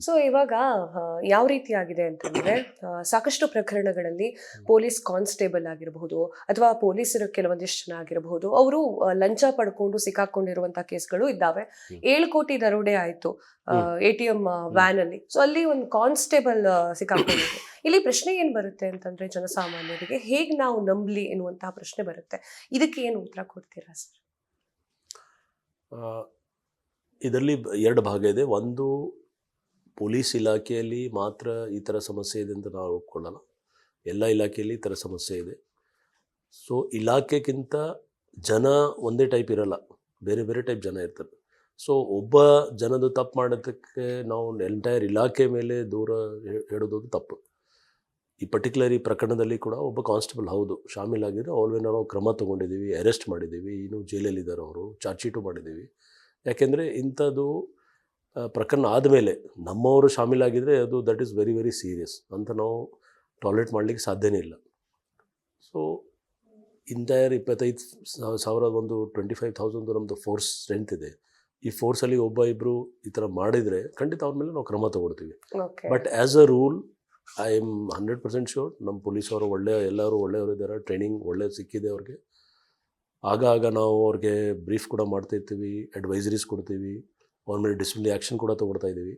So ಇವಾಗ ಯಾವ ರೀತಿ ಆಗಿದೆ ಅಂತಂದ್ರೆ ಸಾಕಷ್ಟು ಪ್ರಕರಣಗಳಲ್ಲಿ ಪೊಲೀಸ್ ಕಾನ್ಸ್ಟೇಬಲ್ ಆಗಿರಬಹುದು ಅಥವಾ ಪೊಲೀಸರು ಕೆಲವೊಂದಿಷ್ಟು ಜನ ಆಗಿರಬಹುದು ಅವರು ಲಂಚ ಪಡ್ಕೊಂಡು ಸಿಕ್ಕಾಕೊಂಡಿರುವಂತಹ ಕೇಸ್ಗಳು ಇದ್ದಾವೆ. 7 ಕೋಟಿ ದರೋಡೆ ಆಯ್ತು ATM ವ್ಯಾನ್ ಅಲ್ಲಿ. ಸೊ ಅಲ್ಲಿ ಒಂದು ಕಾನ್ಸ್ಟೇಬಲ್ ಸಿಕ್ಕಾಕೊಂಡಿದ್ರು. ಇಲ್ಲಿ ಪ್ರಶ್ನೆ ಏನ್ ಬರುತ್ತೆ ಅಂತಂದ್ರೆ ಜನಸಾಮಾನ್ಯರಿಗೆ ಹೇಗ್ ನಾವು ನಂಬಲಿ ಎನ್ನುವಂತಹ ಪ್ರಶ್ನೆ ಬರುತ್ತೆ. ಇದಕ್ಕೆ ಏನು ಉತ್ತರ ಕೊಡ್ತೀರಾ ಸರ್? ಇದರಲ್ಲಿ ಎರಡು ಭಾಗ ಇದೆ. ಒಂದು, ಪೊಲೀಸ್ ಇಲಾಖೆಯಲ್ಲಿ ಮಾತ್ರ ಈ ಥರ ಸಮಸ್ಯೆ ಇದೆ ಅಂತ ನಾವು ಒಪ್ಕೊಳ್ಳಲ್ಲ. ಎಲ್ಲ ಇಲಾಖೆಯಲ್ಲಿ ಈ ಥರ ಸಮಸ್ಯೆ ಇದೆ. ಸೊ ಇಲಾಖೆಗಿಂತ ಜನ ಒಂದೇ ಟೈಪ್ ಇರಲ್ಲ, ಬೇರೆ ಬೇರೆ ಟೈಪ್ ಜನ ಇರ್ತಾರೆ. ಸೊ ಒಬ್ಬ ಜನದು ತಪ್ಪು ಮಾಡೋದಕ್ಕೆ ನಾವು ಎಂಟೈರ್ ಇಲಾಖೆ ಮೇಲೆ ದೂರ ಹೇಳೋದು ತಪ್ಪು. ಈ ಪ್ರಕರಣದಲ್ಲಿ ಕೂಡ ಒಬ್ಬ ಕಾನ್ಸ್ಟೇಬಲ್ ಹೌದು ಶಾಮೀಲಾಗಿದ್ದರೆ ಅವ್ರ ಮೇಲೆ ನಾವು ಕ್ರಮ ತೊಗೊಂಡಿದ್ದೀವಿ, ಅರೆಸ್ಟ್ ಮಾಡಿದ್ದೀವಿ, ಇನ್ನೂ ಜೈಲಲ್ಲಿದ್ದಾರೆ, ಅವರು ಚಾರ್ಜ್ ಶೀಟು ಮಾಡಿದ್ದೀವಿ. ಯಾಕೆಂದರೆ ಇಂಥದ್ದು ಪ್ರಕರಣ ಆದಮೇಲೆ ನಮ್ಮವರು ಶಾಮೀಲಾಗಿದ್ದರೆ ಅದು that is very very serious ಅಂತ ನಾವು ಟಾಲರೇಟ್ ಮಾಡಲಿಕ್ಕೆ ಸಾಧ್ಯನೇ ಇಲ್ಲ. ಸೊ ಇಂಟೈರ್ 25,000 ಒಂದು 25,000 ನಮ್ಮದು ಫೋರ್ಸ್ ಸ್ಟ್ರೆಂತ್ ಇದೆ. ಈ ಫೋರ್ಸಲ್ಲಿ ಒಬ್ಬ ಇಬ್ಬರು ಈ ಥರ ಮಾಡಿದರೆ ಖಂಡಿತ ಅವ್ರ ಮೇಲೆ ನಾವು ಕ್ರಮ ತೊಗೊಳ್ತೀವಿ. But as a rule I am 100% sure ನಮ್ಮ ಪೊಲೀಸವರು ಎಲ್ಲರೂ ಒಳ್ಳೆಯವರು ಇದ್ದಾರೆ, ಟ್ರೈನಿಂಗ್ ಒಳ್ಳೆ ಸಿಕ್ಕಿದೆ ಅವ್ರಿಗೆ. ಆಗ ನಾವು ಅವ್ರಿಗೆ ಬ್ರೀಫ್ ಕೂಡ ಮಾಡ್ತಾಯಿರ್ತೀವಿ, ಅಡ್ವೈಸರೀಸ್ ಕೊಡ್ತೀವಿ, ಅವ್ರ ಮೇಲೆ ಡಿಸಿಪ್ಲಿನರಿ ಆ್ಯಕ್ಷನ್ ಕೂಡ ತೊಗೊಳ್ತಾ ಇದ್ದೀವಿ.